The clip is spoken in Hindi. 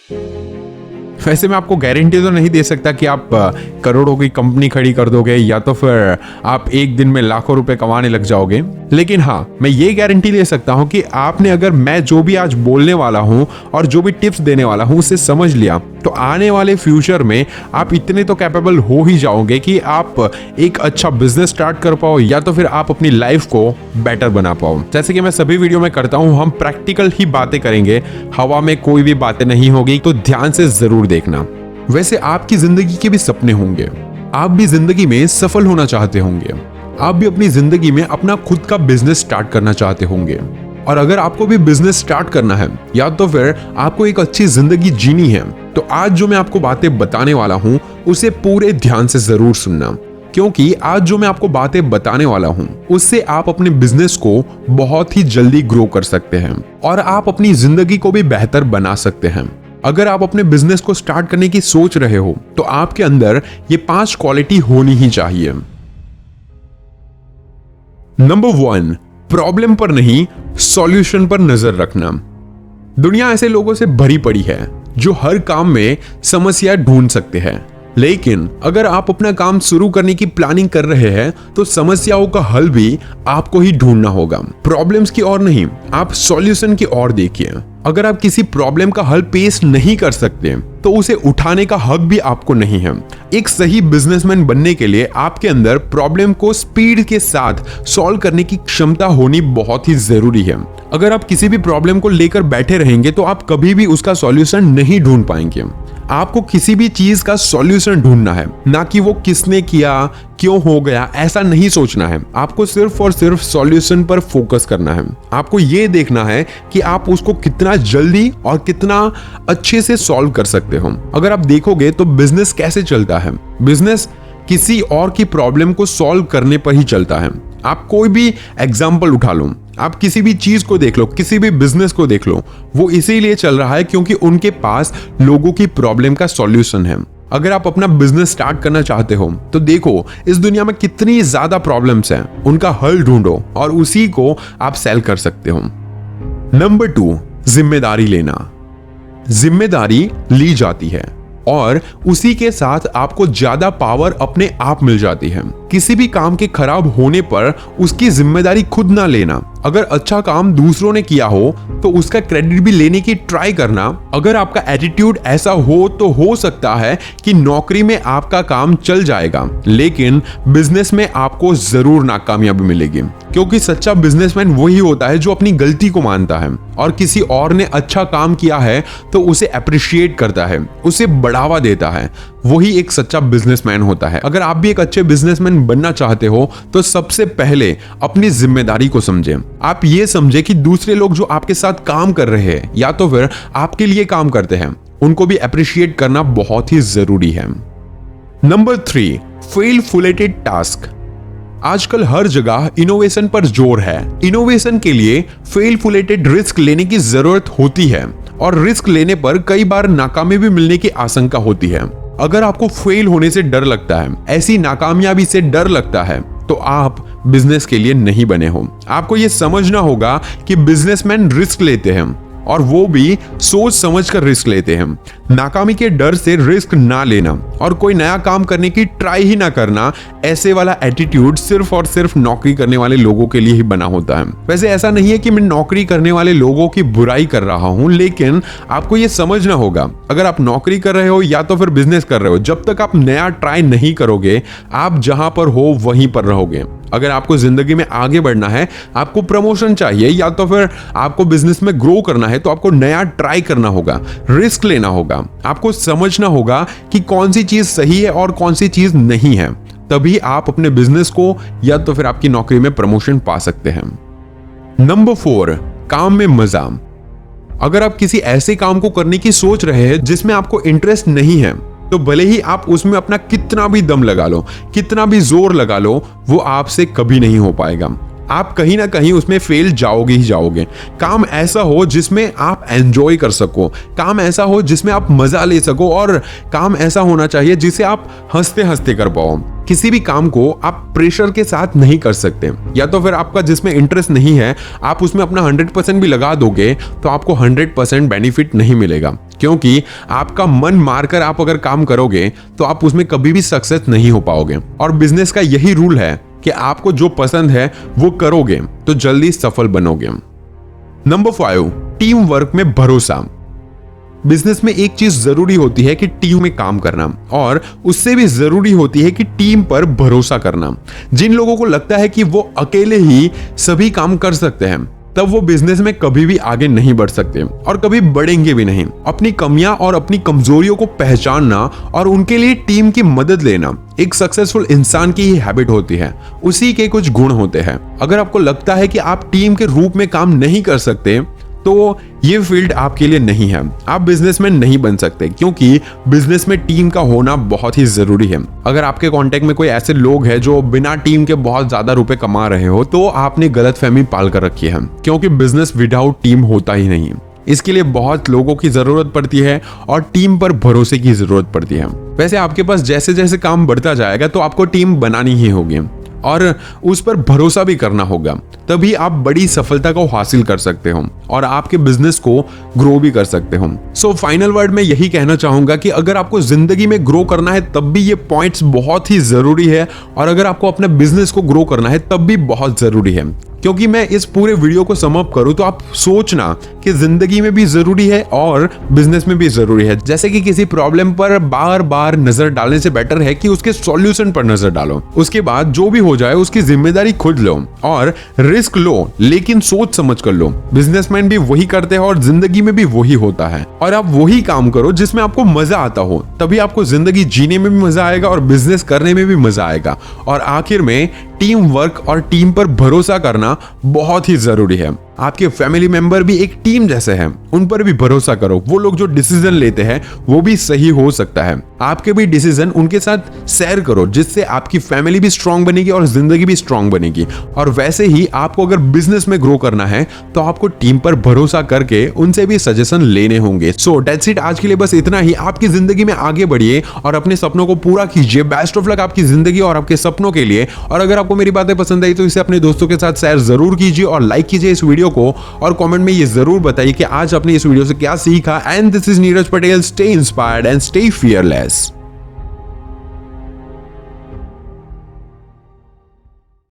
वैसे मैं आपको गारंटी तो नहीं दे सकता कि आप करोड़ों की कंपनी खड़ी कर दोगे या तो फिर आप एक दिन में लाखों रुपए कमाने लग जाओगे, लेकिन हाँ, मैं ये गारंटी ले सकता हूँ कि आपने अगर मैं जो भी आज बोलने वाला हूँ और जो भी टिप्स देने वाला हूँ उसे समझ लिया तो आने वाले फ्यूचर में आप इतने तो कैपेबल हो ही जाओगे कि आप एक अच्छा बिजनेस स्टार्ट कर पाओ या तो फिर आप अपनी लाइफ को बेटर बना पाओ। जैसे कि मैं सभी वीडियो में करता हूँ, हम प्रैक्टिकल ही बातें करेंगे, हवा में कोई भी बातें नहीं होगी, तो ध्यान से जरूर देखना। वैसे आपकी जिंदगी के भी सपने होंगे, आप भी जिंदगी में सफल होना चाहते होंगे, आप भी अपनी जिंदगी में अपना खुद का बिजनेस स्टार्ट करना चाहते होंगे। और अगर आपको भी बिजनेस स्टार्ट करना है या तो फिर आपको एक अच्छी जिंदगी जीनी है, तो आज जो मैं आपको बातें बताने वाला हूं उसे पूरे ध्यान से जरूर सुनना, क्योंकि आज जो मैं आपको बातें बताने वाला हूं उससे आप अपने बिजनेस को बहुत ही जल्दी ग्रो कर सकते हैं और आप अपनी जिंदगी को भी बेहतर बना सकते हैं। अगर आप अपने बिजनेस को स्टार्ट करने की सोच रहे हो तो आपके अंदर ये 5 क्वालिटी होनी ही चाहिए। नंबर 1, प्रॉब्लम पर नहीं, सॉल्यूशन पर नजर रखना। दुनिया ऐसे लोगों से भरी पड़ी है जो हर काम में समस्या ढूंढ सकते हैं, लेकिन अगर आप अपना काम शुरू करने की प्लानिंग कर रहे हैं तो समस्याओं का हल भी आपको ही ढूंढना होगा। प्रॉब्लम्स की ओर नहीं, आप सॉल्यूशन की ओर देखिए। अगर आप किसी प्रॉब्लम का हल पेश नहीं कर सकते तो उसे उठाने का हक भी आपको नहीं है। एक सही बिजनेसमैन बनने के लिए आपके अंदर प्रॉब्लम को स्पीड के साथ सॉल्व करने की क्षमता होनी बहुत ही जरूरी है। अगर आप किसी भी प्रॉब्लम को लेकर बैठे रहेंगे तो आप कभी भी उसका सॉल्यूशन नहीं ढूंढ पाएंगे। आपको किसी भी चीज का सॉल्यूशन ढूंढना है, ना कि वो किसने किया, क्यों हो गया, ऐसा नहीं सोचना है। आपको सिर्फ और सिर्फ सॉल्यूशन पर फोकस करना है। आपको ये देखना है कि आप उसको कितना जल्दी और कितना अच्छे से सॉल्व कर सकते हो। अगर आप देखोगे तो बिजनेस कैसे चलता है, बिजनेस किसी और की प्रॉब्लम को सॉल्व करने पर ही चलता है। आप कोई भी एग्जाम्पल उठा लो, आप किसी भी चीज को देख लो, किसी भी बिजनेस को देख लो, वो इसीलिए चल रहा है क्योंकि उनके पास लोगों की प्रॉब्लम का सॉल्यूशन है। अगर आप अपना बिजनेस स्टार्ट करना चाहते हो तो देखो इस दुनिया में कितनी ज्यादा प्रॉब्लम्स हैं, उनका हल ढूंढो और उसी को आप सेल कर सकते हो। नंबर 2, जिम्मेदारी लेना। जिम्मेदारी ली जाती है और उसी के साथ आपको ज्यादा पावर अपने आप मिल जाती है। किसी भी काम के खराब होने पर उसकी जिम्मेदारी खुद ना लेना। अगर अच्छा काम दूसरों ने किया हो तो उसका क्रेडिट भी लेने की ट्राई करना। अगर आपका एटीट्यूड ऐसा हो तो हो सकता है कि नौकरी में आपका काम चल जाएगा, लेकिन बिजनेस में आपको जरूर नाकामयाबी मिलेगी, क्योंकि सच्चा बिजनेसमैन वही होता है जो अपनी गलती को मानता है और किसी और ने अच्छा काम किया है तो उसे अप्रिशिएट करता है, उसे बढ़ावा देता है। वही एक सच्चा बिजनेसमैन होता है। अगर आप भी एक अच्छे बिजनेसमैन बनना चाहते हो तो सबसे पहले अपनी जिम्मेदारी को समझें। आप ये समझे कि दूसरे लोग जो आपके साथ काम कर रहे हैं या तो फिर आपके लिए काम करते हैं, उनको भी अप्रिशिएट करना बहुत ही जरूरी है। नंबर 3, फेल फुलेटेड टास्क। आजकल हर जगह इनोवेशन पर जोर है। इनोवेशन के लिए फेल फुलेटेड रिस्क लेने की जरूरत होती है और रिस्क लेने पर कई बार नाकामी भी मिलने की आशंका होती है। अगर आपको फेल होने से डर लगता है, ऐसी नाकामयाबी से डर लगता है, तो आप बिजनेस के लिए नहीं बने हो। आपको यह समझना होगा कि बिजनेसमैन रिस्क लेते हैं और वो भी सोच समझ कर रिस्क लेते हैं। नाकामी के डर से रिस्क ना लेना और कोई नया काम करने की ट्राई ही ना करना, ऐसे वाला एटीट्यूड सिर्फ और सिर्फ नौकरी करने वाले लोगों के लिए ही बना होता है। वैसे ऐसा नहीं है कि मैं नौकरी करने वाले लोगों की बुराई कर रहा हूं, लेकिन आपको ये समझना होगा, अगर आप नौकरी कर रहे हो या तो फिर बिजनेस कर रहे हो, जब तक आप नया ट्राई नहीं करोगे, आप जहां पर हो वहीं पर रहोगे। अगर आपको जिंदगी में आगे बढ़ना है, आपको प्रमोशन चाहिए या तो फिर आपको बिजनेस में ग्रो करना है, तो आपको नया ट्राई करना होगा, रिस्क लेना होगा। आपको समझना होगा कि कौन सी चीज सही है और कौन सी चीज नहीं है, तभी आप अपने बिजनेस को या तो फिर आपकी नौकरी में प्रमोशन पा सकते हैं। नंबर 4, काम में मजा। अगर आप किसी ऐसे काम को करने की सोच रहे हैं जिसमें आपको इंटरेस्ट नहीं है, तो भले ही आप उसमें अपना कितना भी दम लगा लो, कितना भी जोर लगा लो, वो आपसे कभी नहीं हो पाएगा। आप कहीं ना कहीं उसमें फेल जाओगे ही जाओगे। काम ऐसा हो जिसमें आप एंजॉय कर सको, काम ऐसा हो जिसमें आप मजा ले सको और काम ऐसा होना चाहिए जिसे आप हंसते हंसते कर पाओ। किसी भी काम को आप प्रेशर के साथ नहीं कर सकते, या तो फिर आपका जिसमें इंटरेस्ट नहीं है आप उसमें अपना 100% भी लगा दोगे तो आपको 100% बेनिफिट नहीं मिलेगा, क्योंकि आपका मन मारकर आप अगर काम करोगे तो आप उसमें कभी भी सक्सेस नहीं हो पाओगे। और बिजनेस का यही रूल है कि आपको जो पसंद है वो करोगे तो जल्दी सफल बनोगे। नंबर 5, टीम वर्क में भरोसा। बिजनेस में एक चीज जरूरी होती है कि टीम में काम करना, और उससे भी जरूरी होती है कि टीम पर भरोसा करना। जिन लोगों को लगता है कि वो अकेले ही सभी काम कर सकते हैं, तब वो बिजनेस में कभी भी आगे नहीं बढ़ सकते और कभी बढ़ेंगे भी नहीं। अपनी कमियां और अपनी कमजोरियों को पहचानना और उनके लिए टीम की मदद लेना एक सक्सेसफुल इंसान की ही हैबिट होती है। उसी के कुछ गुण होते हैं। अगर आपको लगता है कि आप टीम के रूप में काम नहीं कर सकते, तो ये फील्ड आपके लिए नहीं है। आप बिजनेसमैन नहीं बन सकते, क्योंकि बिजनेस में टीम का होना बहुत ही जरूरी है। अगर आपके कांटेक्ट में कोई ऐसे लोग हैं जो बिना टीम के बहुत ज्यादा रुपए कमा रहे हो, तो आपने गलतफहमी पाल कर रखी है, क्योंकि बिजनेस विदाउट टीम होता ही नहीं। इसके लिए बहुत लोगों की जरूरत पड़ती है और टीम पर भरोसे की जरूरत पड़ती है। वैसे आपके पास जैसे जैसे काम बढ़ता जाएगा तो आपको टीम बनानी ही होगी और उस पर भरोसा भी करना होगा, तभी आप बड़ी सफलता को हासिल कर सकते हो और आपके बिजनेस को ग्रो भी कर सकते हो। सो फाइनल वर्ड में यही कहना चाहूंगा कि अगर आपको जिंदगी में ग्रो करना है तब भी ये पॉइंट्स बहुत ही जरूरी है, और अगर आपको अपने बिजनेस को ग्रो करना है तब भी बहुत जरूरी है। क्योंकि मैं इस पूरे वीडियो को सम अप करूं तो आप सोचना कि जिंदगी में भी जरूरी है और बिजनेस में भी जरूरी है। जैसे कि किसी प्रॉब्लम पर बार बार नजर डालने से बेटर है कि उसके सॉल्यूशन पर नजर डालो। उसके बाद जो भी हो जाए उसकी जिम्मेदारी खुद लो और रिस्क लो, लेकिन सोच समझ कर लो। बिजनेसमैन भी वही करते हैं और जिंदगी में भी वही होता है। और आप वही काम करो जिसमें आपको मजा आता हो, तभी आपको जिंदगी जीने में भी मजा आएगा और बिजनेस करने में भी मजा आएगा। और आखिर में टीम वर्क और टीम पर भरोसा करना बहुत ही जरूरी है। आपके फैमिली मेंबर भी एक टीम जैसे हैं, उन पर भी भरोसा करो। वो लोग जो डिसीजन लेते हैं वो भी सही हो सकता है। आपके भी डिसीजन उनके साथ शेयर करो, जिससे आपकी फैमिली भी स्ट्रांग बनेगी और जिंदगी भी स्ट्रांग बनेगी। और वैसे ही आपको अगर बिजनेस में ग्रो करना है तो आपको टीम पर भरोसा करके उनसे भी सजेशन लेने होंगे। सो दैट्स इट, आज के लिए बस इतना ही। आपकी जिंदगी में आगे बढ़िए और अपने सपनों को पूरा कीजिए। बेस्ट ऑफ लक आपकी जिंदगी और आपके सपनों के लिए। और अगर आपको मेरी बातें पसंद आई तो इसे अपने दोस्तों के साथ शेयर जरूर कीजिए और लाइक कीजिए इस वीडियो को, और कमेंट में ये जरूर बताइए कि आज आपने इस वीडियो से क्या सीखा। And this is Neeraj Patel. Stay inspired and stay fearless.